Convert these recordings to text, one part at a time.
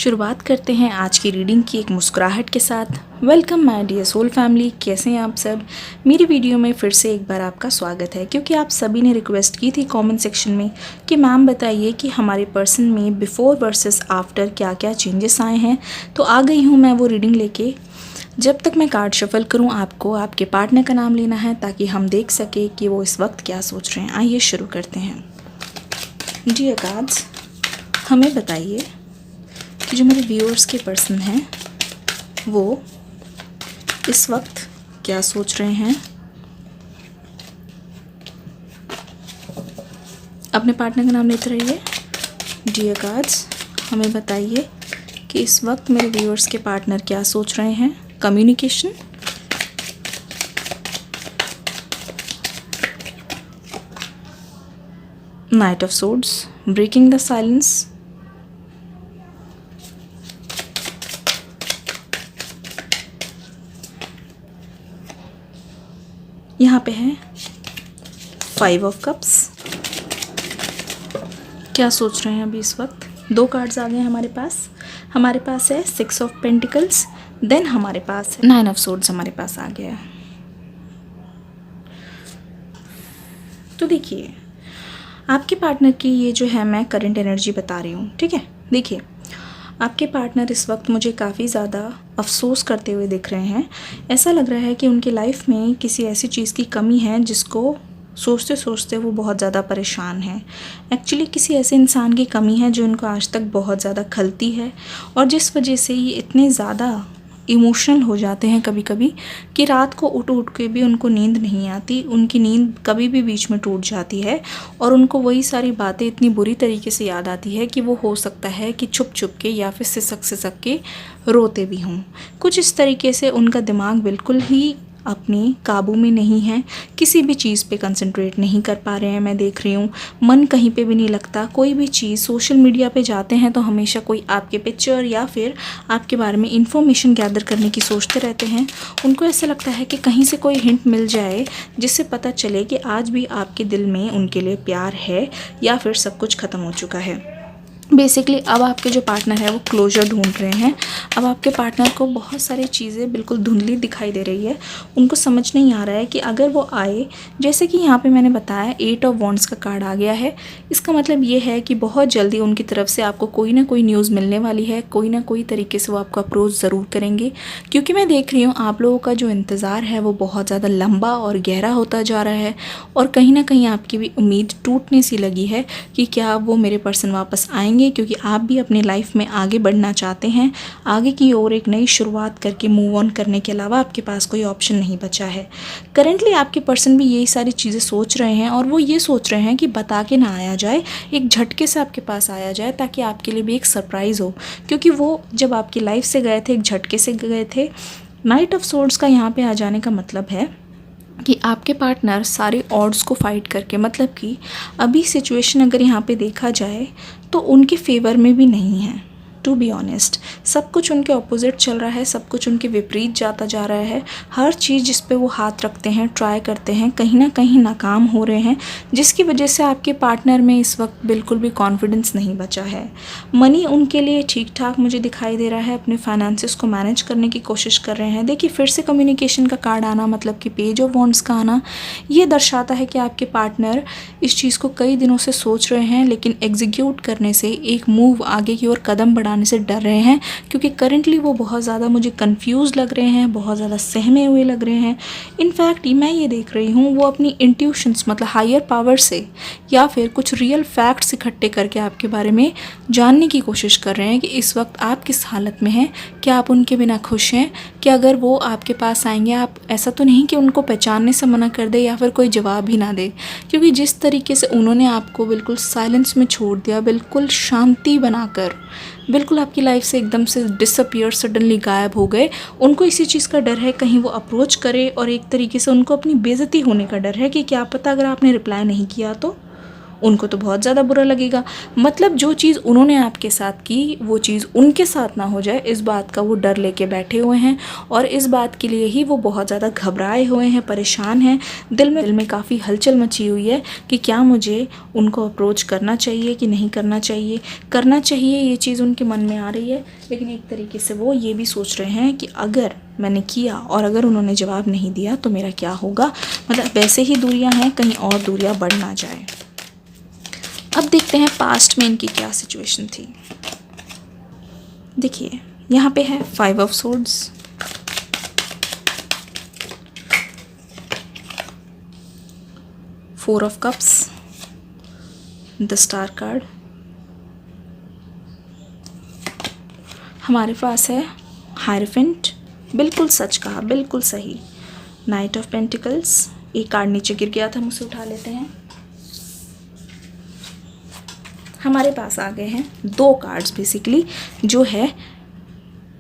शुरुआत करते हैं आज की रीडिंग की एक मुस्कुराहट के साथ। Welcome my dear soul family, कैसे हैं आप सब। मेरी वीडियो में फिर से एक बार आपका स्वागत है, क्योंकि आप सभी ने रिक्वेस्ट की थी कमेंट सेक्शन में कि मैम बताइए कि हमारे पर्सन में बिफोर वर्सेस आफ्टर क्या क्या चेंजेस आए हैं। तो आ गई हूँ मैं वो रीडिंग लेके। जब तक मैं कार्ड शफल करूँ, आपको आपके पार्टनर का नाम लेना है ताकि हम देख सके कि वो इस वक्त क्या सोच रहे हैं। आइए शुरू करते हैं। डियर कार्ड्स, हमें बताइए कि जो मेरे व्यूअर्स के पर्सन हैं वो इस वक्त क्या सोच रहे हैं। अपने पार्टनर का नाम लेते रहिए। डियर कार्ड्स, हमें बताइए कि इस वक्त मेरे व्यूअर्स के पार्टनर क्या सोच रहे हैं। Communication, knight of swords, breaking the silence, यहाँ पे है 5 ऑफ कप्स। क्या सोच रहे हैं अभी इस वक्त। 2 कार्ड्स आ गए हैं हमारे पास है 6 ऑफ पेंटिकल्स, देन हमारे पास है 9 ऑफ सोर्ड्स हमारे पास आ गया है। तो देखिए, आपके पार्टनर की ये जो है मैं करंट एनर्जी बता रही हूँ, ठीक है। देखिए, आपके पार्टनर इस वक्त मुझे काफ़ी ज़्यादा अफसोस करते हुए दिख रहे हैं। ऐसा लग रहा है कि उनकी लाइफ में किसी ऐसी चीज़ की कमी है जिसको सोचते सोचते वो बहुत ज़्यादा परेशान हैं। एक्चुअली किसी ऐसे इंसान की कमी है जो उनको आज तक बहुत ज़्यादा खलती है, और जिस वजह से ये इतने ज़्यादा इमोशनल हो जाते हैं कभी कभी कि रात को उठ उठ के भी उनको नींद नहीं आती। उनकी नींद कभी भी बीच में टूट जाती है और उनको वही सारी बातें इतनी बुरी तरीके से याद आती है कि वो हो सकता है कि छुप छुप के या फिर सिसक सिसक के रोते भी हों। कुछ इस तरीके से उनका दिमाग बिल्कुल ही अपने काबू में नहीं है, किसी भी चीज़ पे कंसंट्रेट नहीं कर पा रहे हैं। मैं देख रही हूँ मन कहीं पे भी नहीं लगता। कोई भी चीज़ सोशल मीडिया पे जाते हैं तो हमेशा कोई आपके पिक्चर या फिर आपके बारे में इंफॉर्मेशन गैदर करने की सोचते रहते हैं। उनको ऐसा लगता है कि कहीं से कोई हिंट मिल जाए जिससे पता चले कि आज भी आपके दिल में उनके लिए प्यार है या फिर सब कुछ ख़त्म हो चुका है। बेसिकली अब आपके जो पार्टनर है वो क्लोजर ढूंढ रहे हैं। अब आपके पार्टनर को बहुत सारी चीज़ें बिल्कुल धुंधली दिखाई दे रही है। उनको समझ नहीं आ रहा है कि अगर वो आए, जैसे कि यहाँ पे मैंने बताया 8 ऑफ वॉन्ड्स का कार्ड आ गया है। इसका मतलब ये है कि बहुत जल्दी उनकी तरफ से आपको कोई ना कोई न्यूज़ मिलने वाली है। कोई ना कोई तरीके से वो आपको अप्रोच ज़रूर करेंगे, क्योंकि मैं देख रही हूँ आप लोगों का जो इंतज़ार है वो बहुत ज़्यादा लंबा और गहरा होता जा रहा है, और कहीं ना कहीं आपकी भी उम्मीद टूटने सी लगी है कि क्या वो मेरे पर्सन वापस आएंगे, क्योंकि आप भी अपने लाइफ में आगे बढ़ना चाहते हैं। आगे की ओर एक नई शुरुआत करके मूव ऑन करने के अलावा आपके पास कोई ऑप्शन नहीं बचा है। करेंटली आपके पर्सन भी यही सारी चीज़ें सोच रहे हैं, और वो ये सोच रहे हैं कि बता के ना आया जाए, एक झटके से आपके पास आया जाए ताकि आपके लिए भी एक सरप्राइज़ हो, क्योंकि वो जब आपकी लाइफ से गए थे एक झटके से गए थे। नाइट ऑफ सोर्ड्स का यहाँ पे आ जाने का मतलब है कि आपके पार्टनर सारे ऑड्स को फाइट करके, मतलब कि अभी सिचुएशन अगर यहाँ पे देखा जाए तो उनके फेवर में भी नहीं है। टू बी ऑनेस्ट, सब कुछ उनके ऑपोजिट चल रहा है, सब कुछ उनके विपरीत जाता जा रहा है। हर चीज़ जिस पे वो हाथ रखते हैं, ट्राई करते हैं, कहीं ना कहीं नाकाम हो रहे हैं, जिसकी वजह से आपके पार्टनर में इस वक्त बिल्कुल भी कॉन्फिडेंस नहीं बचा है। मनी उनके लिए ठीक ठाक मुझे दिखाई दे रहा है, अपने फाइनेंसिस को मैनेज करने की कोशिश कर रहे हैं। देखिए, फिर से कम्युनिकेशन का कार्ड आना, मतलब कि पेज ऑफ वॉन्ड्स का आना, ये दर्शाता है कि आपके पार्टनर इस चीज़ को कई दिनों से सोच रहे हैं, लेकिन एग्जीक्यूट करने से, एक मूव आगे की ओर कदम बढ़ाने से डर रहे हैं, क्योंकि करंटली वो बहुत ज़्यादा मुझे कंफ्यूज लग रहे हैं, बहुत ज़्यादा सहमे हुए लग रहे हैं। इनफैक्ट मैं ये देख रही हूँ वो अपनी इंट्यूशंस, मतलब हायर पावर से या फिर कुछ रियल फैक्ट्स इकट्ठे करके आपके बारे में जानने की कोशिश कर रहे हैं कि इस वक्त आप किस हालत में हैं, क्या आप उनके बिना खुश हैं, कि अगर वो आपके पास आएंगे आप ऐसा तो नहीं कि उनको पहचानने से मना कर दे या फिर कोई जवाब ही ना दे, क्योंकि जिस तरीके से उन्होंने आपको बिल्कुल साइलेंस में छोड़ दिया, बिल्कुल शांति बनाकर, बिल्कुल आपकी लाइफ से एकदम से डिसअपियर, सडनली गायब हो गए। उनको इसी चीज़ का डर है कहीं वो अप्रोच करे, और एक तरीके से उनको अपनी बेइज्जती होने का डर है कि क्या पता अगर आपने रिप्लाई नहीं किया तो उनको तो बहुत ज़्यादा बुरा लगेगा। मतलब जो चीज़ उन्होंने आपके साथ की वो चीज़ उनके साथ ना हो जाए, इस बात का वो डर लेके बैठे हुए हैं और इस बात के लिए ही वो बहुत ज़्यादा घबराए हुए हैं, परेशान हैं। दिल में काफ़ी हलचल मची हुई है कि क्या मुझे उनको अप्रोच करना चाहिए कि नहीं करना चाहिए। करना चाहिए ये चीज़ उनके मन में आ रही है, लेकिन एक तरीके से वो ये भी सोच रहे हैं कि अगर मैंने किया और अगर उन्होंने जवाब नहीं दिया तो मेरा क्या होगा। मतलब वैसे ही दूरियां हैं, कहीं और दूरियां बढ़ ना जाए। अब देखते हैं पास्ट में इनकी क्या सिचुएशन थी। देखिए यहाँ पे है 5 of swords, four of cups, the star card, हमारे पास है हायरफेंट, बिल्कुल सच कहा, बिल्कुल सही, नाइट ऑफ पेंटिकल्स, एक कार्ड नीचे गिर गया था, हम उसे उठा लेते हैं। हमारे पास आ गए हैं 2 कार्ड्स बेसिकली, जो है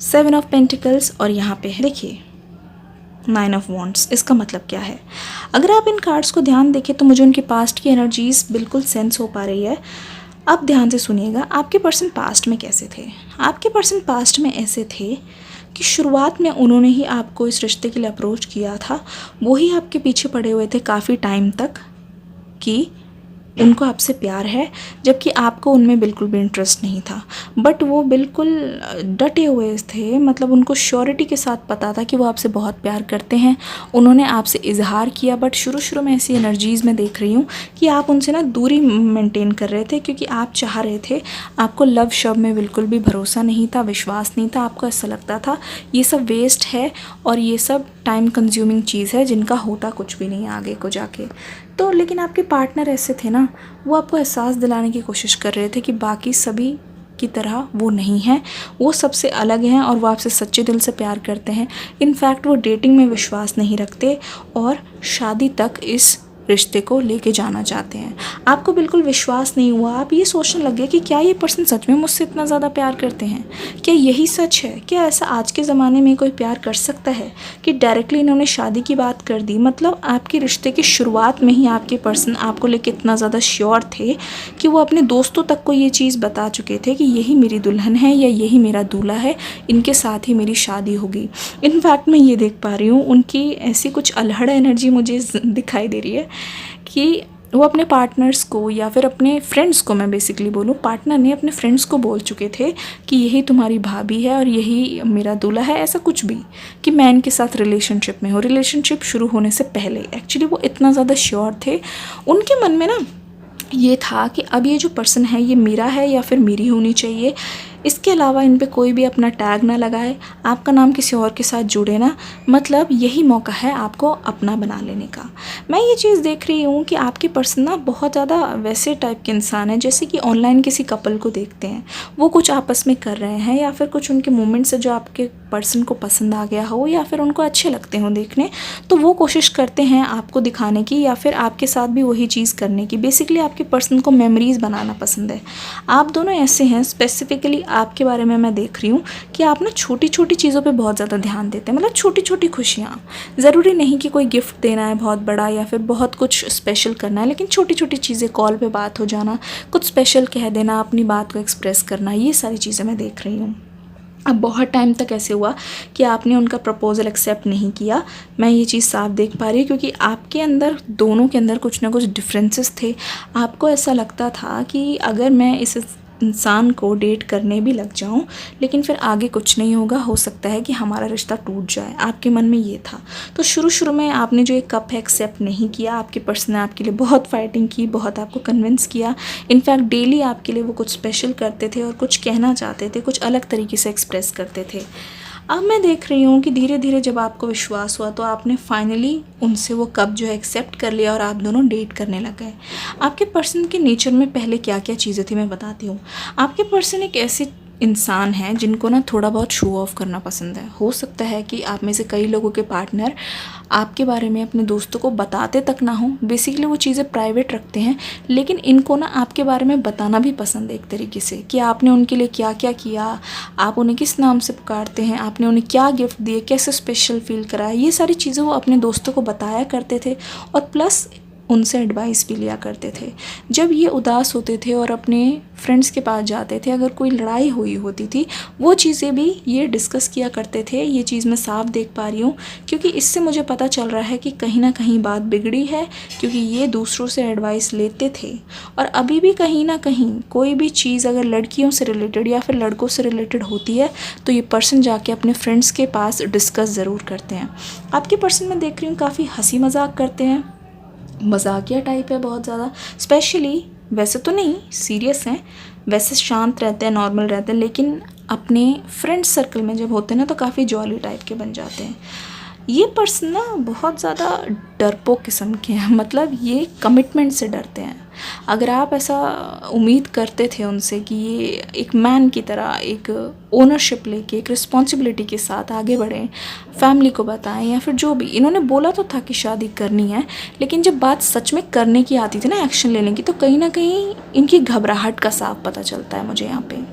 7 ऑफ पेंटिकल्स और यहाँ पे है देखिए 9 ऑफ वॉन्ड्स। इसका मतलब क्या है, अगर आप इन कार्ड्स को ध्यान देखें तो मुझे उनके पास्ट की एनर्जीज बिल्कुल सेंस हो पा रही है। अब ध्यान से सुनिएगा, आपके पर्सन पास्ट में कैसे थे। आपके पर्सन पास्ट में ऐसे थे कि शुरुआत में उन्होंने ही आपको इस रिश्ते के लिए अप्रोच किया था, वो ही आपके पीछे पड़े हुए थे काफ़ी टाइम तक कि उनको आपसे प्यार है, जबकि आपको उनमें बिल्कुल भी इंटरेस्ट नहीं था। बट वो बिल्कुल डटे हुए थे, मतलब उनको श्योरिटी के साथ पता था कि वो आपसे बहुत प्यार करते हैं। उन्होंने आपसे इजहार किया, बट शुरू में ऐसी एनर्जीज़ में देख रही हूँ कि आप उनसे ना दूरी मेंटेन कर रहे थे, क्योंकि आप चाह रहे थे, आपको लव शब्द में बिल्कुल भी भरोसा नहीं था, विश्वास नहीं था। आपको ऐसा लगता था ये सब वेस्ट है और ये सब टाइम कंज्यूमिंग चीज़ है जिनका होता कुछ भी नहीं आगे को जाके। तो लेकिन आपके पार्टनर ऐसे थे ना, वो आपको एहसास दिलाने की कोशिश कर रहे थे कि बाकी सभी की तरह वो नहीं हैं, वो सबसे अलग हैं और वो आपसे सच्चे दिल से प्यार करते हैं। इनफैक्ट वो डेटिंग में विश्वास नहीं रखते और शादी तक इस रिश्ते को लेके जाना चाहते हैं। आपको बिल्कुल विश्वास नहीं हुआ, आप ये सोचने लगे कि क्या ये पर्सन सच में मुझसे इतना ज़्यादा प्यार करते हैं, क्या यही सच है, क्या ऐसा आज के ज़माने में कोई प्यार कर सकता है कि डायरेक्टली इन्होंने शादी की बात कर दी। मतलब आपके रिश्ते की शुरुआत में ही आपके पर्सन आपको लेके इतना ज़्यादा श्योर थे कि वो अपने दोस्तों तक को ये चीज़ बता चुके थे कि यही मेरी दुल्हन है या यही मेरा दूल्हा है, इनके साथ ही मेरी शादी होगी। इनफैक्ट मैं ये देख पा रही हूँ उनकी ऐसी कुछ अल्हड़ एनर्जी मुझे दिखाई दे रही है कि वो अपने पार्टनर्स को या फिर अपने फ्रेंड्स को, मैं बेसिकली बोलूँ पार्टनर ने अपने फ्रेंड्स को बोल चुके थे कि यही तुम्हारी भाभी है और यही मेरा दूल्हा है, ऐसा कुछ भी, कि मैं इनके साथ रिलेशनशिप में हूँ। रिलेशनशिप शुरू होने से पहले एक्चुअली वो इतना ज़्यादा श्योर थे, उनके मन में ना ये था कि अब ये जो पर्सन है ये मेरा है या फिर मेरी होनी चाहिए। इसके अलावा इन पे कोई भी अपना टैग ना लगाए, आपका नाम किसी और के साथ जुड़े ना, मतलब यही मौका है आपको अपना बना लेने का। मैं ये चीज़ देख रही हूँ कि आपके पर्सन ना बहुत ज़्यादा वैसे टाइप के इंसान हैं जैसे कि ऑनलाइन किसी कपल को देखते हैं, वो कुछ आपस में कर रहे हैं या फिर कुछ उनके मोमेंट्स जो आपके पर्सन को पसंद आ गया हो या फिर उनको अच्छे लगते हों देखने, तो वो कोशिश करते हैं आपको दिखाने की या फिर आपके साथ भी वही चीज़ करने की। बेसिकली आपके पर्सन को मेमोरीज़ बनाना पसंद है। आप दोनों ऐसे हैं, स्पेसिफिकली आपके बारे में मैं देख रही हूँ कि आप ना छोटी छोटी चीज़ों पे बहुत ज़्यादा ध्यान देते हैं। मतलब छोटी छोटी खुशियाँ, ज़रूरी नहीं कि कोई गिफ्ट देना है बहुत बड़ा या फिर बहुत कुछ स्पेशल करना है, लेकिन छोटी छोटी चीज़ें, कॉल पे बात हो जाना, कुछ स्पेशल कह देना, अपनी बात को एक्सप्रेस करना, ये सारी चीज़ें मैं देख रही हूँ। अब बहुत टाइम तक ऐसे हुआ कि आपने उनका प्रपोज़ल एक्सेप्ट नहीं किया, मैं ये चीज़ साफ देख पा रही हूँ, क्योंकि आपके अंदर, दोनों के अंदर कुछ ना कुछ डिफरेंसेस थे। आपको ऐसा लगता था कि अगर मैं इस इंसान को डेट करने भी लग जाऊं लेकिन फिर आगे कुछ नहीं होगा, हो सकता है कि हमारा रिश्ता टूट जाए, आपके मन में ये था। तो शुरू में आपने जो एक कप है एक्सेप्ट नहीं किया, आपके पर्सन ने आपके लिए बहुत फाइटिंग की, बहुत आपको कन्विंस किया। इनफैक्ट डेली आपके लिए वो कुछ स्पेशल करते थे और कुछ कहना चाहते थे, कुछ अलग तरीके से एक्सप्रेस करते थे। अब मैं देख रही हूँ कि धीरे धीरे जब आपको विश्वास हुआ तो आपने फाइनली उनसे वो कप जो है एक्सेप्ट कर लिया और आप दोनों डेट करने लग गए। आपके पर्सन के नेचर में पहले क्या क्या चीज़ें थी मैं बताती हूँ। आपके पर्सन एक ऐसी इंसान है जिनको ना थोड़ा बहुत शो ऑफ करना पसंद है। हो सकता है कि आप में से कई लोगों के पार्टनर आपके बारे में अपने दोस्तों को बताते तक ना हो, बेसिकली वो चीज़ें प्राइवेट रखते हैं, लेकिन इनको ना आपके बारे में बताना भी पसंद है एक तरीके से, कि आपने उनके लिए क्या क्या किया, आप उन्हें किस नाम से पुकारते हैं, आपने उन्हें क्या गिफ्ट दिए, कैसे स्पेशल फील कराया, ये सारी चीज़ें वो अपने दोस्तों को बताया करते थे। और प्लस उनसे एडवाइस भी लिया करते थे। जब ये उदास होते थे और अपने फ्रेंड्स के पास जाते थे, अगर कोई लड़ाई हुई होती थी, वो चीज़ें भी ये डिस्कस किया करते थे। ये चीज़ मैं साफ देख पा रही हूँ, क्योंकि इससे मुझे पता चल रहा है कि कहीं ना कहीं बात बिगड़ी है, क्योंकि ये दूसरों से एडवाइस लेते थे। और अभी भी कहीं ना कहीं कोई भी चीज़ अगर लड़कियों से रिलेटेड या फिर लड़कों से रिलेटेड होती है तो ये पर्सन जाके अपने फ्रेंड्स के पास डिस्कस ज़रूर करते हैं। आपके पर्सन मैं देख रही हूँ काफ़ी हंसी मजाक करते हैं, मजाकिया टाइप है बहुत ज़्यादा। स्पेशली वैसे तो नहीं सीरियस हैं, वैसे शांत रहते हैं, नॉर्मल रहते हैं, लेकिन अपने फ्रेंड सर्कल में जब होते हैं ना तो काफ़ी जॉली टाइप के बन जाते हैं। ये पर्सन ना बहुत ज़्यादा डरपोक किस्म के हैं, मतलब ये कमिटमेंट से डरते हैं। अगर आप ऐसा उम्मीद करते थे उनसे कि ये एक मैन की तरह एक ओनरशिप लेके एक रिस्पॉन्सिबिलिटी के साथ आगे बढ़ें, फैमिली को बताएं, या फिर जो भी इन्होंने बोला तो था कि शादी करनी है, लेकिन जब बात सच में करने की आती थी ना, एक्शन लेने की, तो कहीं ना कहीं इनकी घबराहट का साफ पता चलता है मुझे यहाँ पे।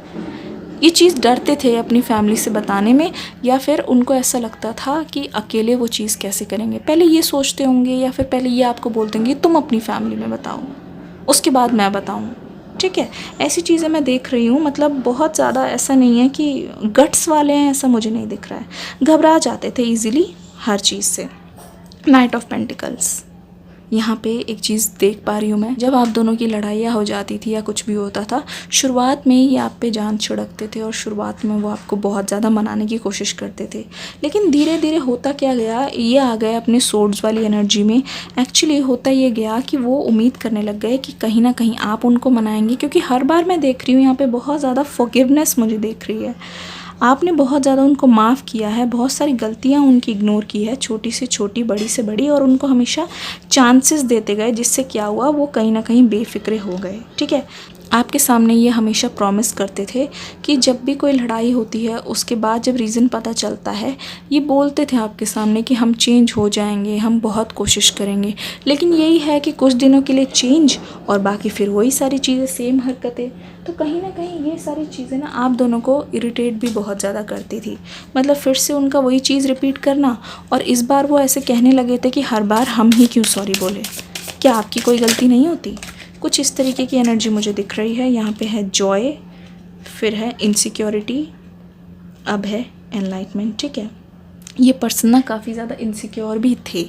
ये चीज़ डरते थे अपनी फैमिली से बताने में, या फिर उनको ऐसा लगता था कि अकेले वो चीज़ कैसे करेंगे। पहले ये सोचते होंगे या फिर पहले ये आपको बोल देंगे तुम अपनी फैमिली में बताओ, उसके बाद मैं बताऊँ। ठीक है, ऐसी चीज़ें मैं देख रही हूँ। मतलब बहुत ज़्यादा ऐसा नहीं है कि गट्स वाले हैं, ऐसा मुझे नहीं दिख रहा है। घबरा जाते थे ईजिली हर चीज़ से। नाइट ऑफ पेंटिकल्स, यहाँ पे एक चीज़ देख पा रही हूँ मैं, जब आप दोनों की लड़ाइयाँ हो जाती थी या कुछ भी होता था, शुरुआत में ही आप पे जान छिड़कते थे और शुरुआत में वो आपको बहुत ज़्यादा मनाने की कोशिश करते थे। लेकिन धीरे धीरे होता क्या गया, ये आ गए अपने सोर्ड्स वाली एनर्जी में। एक्चुअली होता ये गया कि वो उम्मीद करने लग गए कि कहीं ना कहीं आप उनको मनाएंगे, क्योंकि हर बार मैं देख रही हूँ यहाँ पे बहुत ज़्यादा फॉरगिवनेस मुझे देख रही है। आपने बहुत ज़्यादा उनको माफ़ किया है, बहुत सारी गलतियाँ उनकी इग्नोर की है, छोटी से छोटी, बड़ी से बड़ी, और उनको हमेशा चांसेस देते गए, जिससे क्या हुआ, वो कहीं ना कहीं बेफिक्रे हो गए। ठीक है, आपके सामने ये हमेशा प्रॉमिस करते थे कि जब भी कोई लड़ाई होती है उसके बाद जब रीज़न पता चलता है, ये बोलते थे आपके सामने कि हम चेंज हो जाएंगे, हम बहुत कोशिश करेंगे। लेकिन यही है कि कुछ दिनों के लिए चेंज और बाकी फिर वही सारी चीज़ें, सेम हरकतें। तो कहीं ना कहीं ये सारी चीज़ें ना आप दोनों को इरिटेट भी बहुत ज़्यादा करती थी। मतलब फिर से उनका वही चीज़ रिपीट करना, और इस बार वो ऐसे कहने लगे थे कि हर बार हम ही क्यों सॉरी बोले, क्या आपकी कोई गलती नहीं होती। कुछ इस तरीके की एनर्जी मुझे दिख रही है। यहाँ पे है जॉय, फिर है इनसिक्योरिटी, अब है एनलाइटमेंट। ठीक है, ये पर्सन ना काफ़ी ज़्यादा इनसिक्योर भी थे।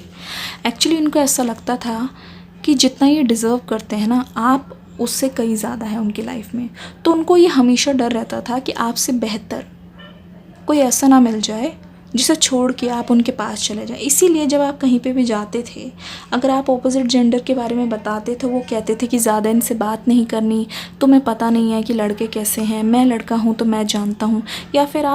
एक्चुअली इनको ऐसा लगता था कि जितना ये डिज़र्व करते हैं ना, आप उससे कई ज़्यादा है उनकी लाइफ में। तो उनको ये हमेशा डर रहता था कि आपसे बेहतर कोई ऐसा ना मिल जाए जिसे छोड़ के आप उनके पास चले जाएं। इसीलिए जब आप कहीं पे भी जाते थे, अगर आप ऑपोजिट जेंडर के बारे में बताते थे, वो कहते थे कि ज़्यादा इनसे बात नहीं करनी, तुम्हें पता नहीं है कि लड़के कैसे हैं, मैं लड़का हूँ तो मैं जानता हूँ। या फिर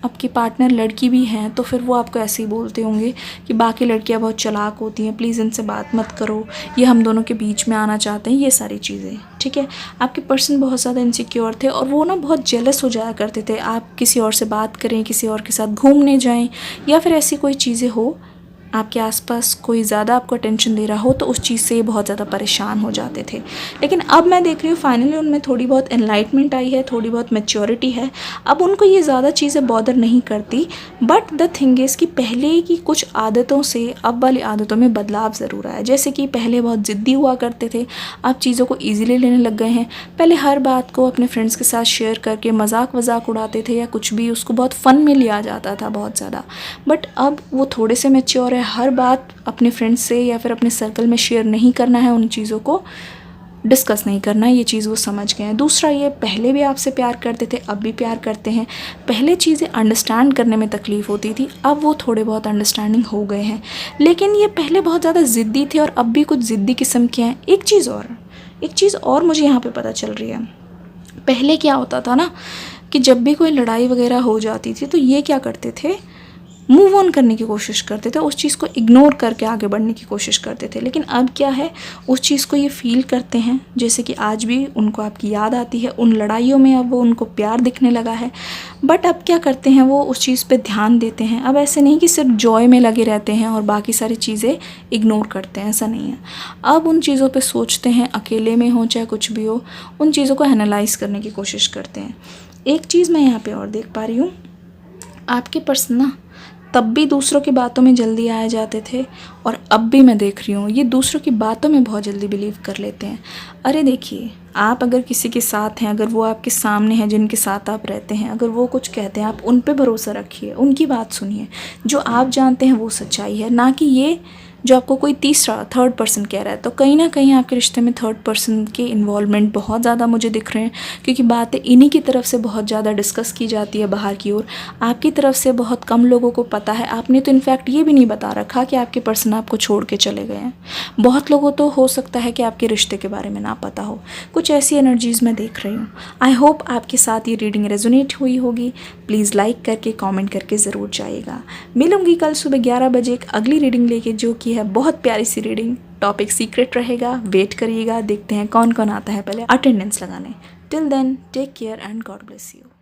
आपकी पार्टनर लड़की भी हैं तो फिर वो आपको ऐसे ही बोलते होंगे कि बाकी लड़कियां बहुत चालाक होती हैं, प्लीज़ इनसे बात मत करो, ये हम दोनों के बीच में आना चाहते हैं, ये सारी चीज़ें। ठीक है, आपके पर्सन बहुत ज़्यादा इनसिक्योर थे और वो ना बहुत जेलस हो जाया करते थे। आप किसी और से बात करें, किसी और के साथ घूमने जाएं, या फिर ऐसी कोई चीज़ें हो, आपके आसपास कोई ज़्यादा आपको अटेंशन दे रहा हो, तो उस चीज़ से बहुत ज़्यादा परेशान हो जाते थे। लेकिन अब मैं देख रही हूँ फाइनली उनमें थोड़ी बहुत एनलाइटमेंट आई है, थोड़ी बहुत मैच्योरिटी है। अब उनको ये ज़्यादा चीज़ें बॉदर नहीं करती। बट द थिंग इज़ कि पहले की कुछ आदतों से अब वाली आदतों में बदलाव ज़रूर आया। जैसे कि पहले बहुत ज़िद्दी हुआ करते थे, अब चीज़ों को ईजिली लेने लग गए हैं। पहले हर बात को अपने फ्रेंड्स के साथ शेयर करके मजाक वजाक उड़ाते थे, या कुछ भी उसको बहुत फ़न में लिया जाता था बहुत ज़्यादा। बट अब वो थोड़े से मैच्योर है, हर बात अपने फ्रेंड्स से या फिर अपने सर्कल में शेयर नहीं करना है, उन चीज़ों को डिस्कस नहीं करना है, ये चीज़ वो समझ गए हैं। दूसरा, ये पहले भी आपसे प्यार करते थे, अब भी प्यार करते हैं। पहले चीज़ें अंडरस्टैंड करने में तकलीफ़ होती थी, अब वो थोड़े बहुत अंडरस्टैंडिंग हो गए हैं। लेकिन ये पहले बहुत ज़्यादा ज़िद्दी थे और अब भी कुछ ज़िद्दी किस्म के हैं। एक चीज़ और मुझे यहाँ पर पता चल रही है। पहले क्या होता था ना कि जब भी कोई लड़ाई वगैरह हो जाती थी तो ये क्या करते थे, मूव ऑन करने की कोशिश करते थे, उस चीज़ को इग्नोर करके आगे बढ़ने की कोशिश करते थे। लेकिन अब क्या है, उस चीज़ को ये फील करते हैं, जैसे कि आज भी उनको आपकी याद आती है उन लड़ाइयों में, अब वो उनको प्यार दिखने लगा है। बट अब क्या करते हैं, वो उस चीज़ पे ध्यान देते हैं। अब ऐसे नहीं कि सिर्फ जॉय में लगे रहते हैं और बाकी सारी चीज़ें इग्नोर करते हैं, ऐसा नहीं है। अब उन चीज़ों पर सोचते हैं, अकेले में हो चाहे कुछ भी हो, उन चीज़ों को एनालाइज करने की कोशिश करते हैं। एक चीज़ मैं यहाँ पर और देख पा रही हूँ, आपके पर्सन ना तब भी दूसरों की बातों में जल्दी आए जाते थे और अब भी मैं देख रही हूँ ये दूसरों की बातों में बहुत जल्दी बिलीव कर लेते हैं। अरे देखिए, आप अगर किसी के साथ हैं, अगर वो आपके सामने हैं, जिनके साथ आप रहते हैं, अगर वो कुछ कहते हैं, आप उन पे भरोसा रखिए, उनकी बात सुनिए। जो आप जानते हैं वो सच्चाई है, ना कि ये जो आपको कोई तीसरा थर्ड पर्सन कह रहा है। तो कहीं ना कहीं आपके रिश्ते में थर्ड पर्सन के इन्वॉल्वमेंट बहुत ज़्यादा मुझे दिख रहे हैं, क्योंकि बातें इन्हीं की तरफ से बहुत ज़्यादा डिस्कस की जाती है बाहर की ओर। आपकी तरफ से बहुत कम लोगों को पता है। आपने तो इनफैक्ट ये भी नहीं बता रखा कि आपके पर्सन आपको छोड़ के चले गए हैं। बहुत लोगों तो हो सकता है कि आपके रिश्ते के बारे में ना पता हो। कुछ ऐसी एनर्जीज़ मैं देख रही हूँ। आई होप आपके साथ ये रीडिंग रेजोनेट हुई होगी। प्लीज़ लाइक करके कमेंट करके ज़रूर जाइएगा। मिलूंगी कल सुबह 11 बजे एक अगली रीडिंग लेके, जो कि है बहुत प्यारी सी रीडिंग। टॉपिक सीक्रेट रहेगा, वेट करिएगा, देखते हैं कौन कौन आता है पहले अटेंडेंस लगाने। Till then take care and God bless you.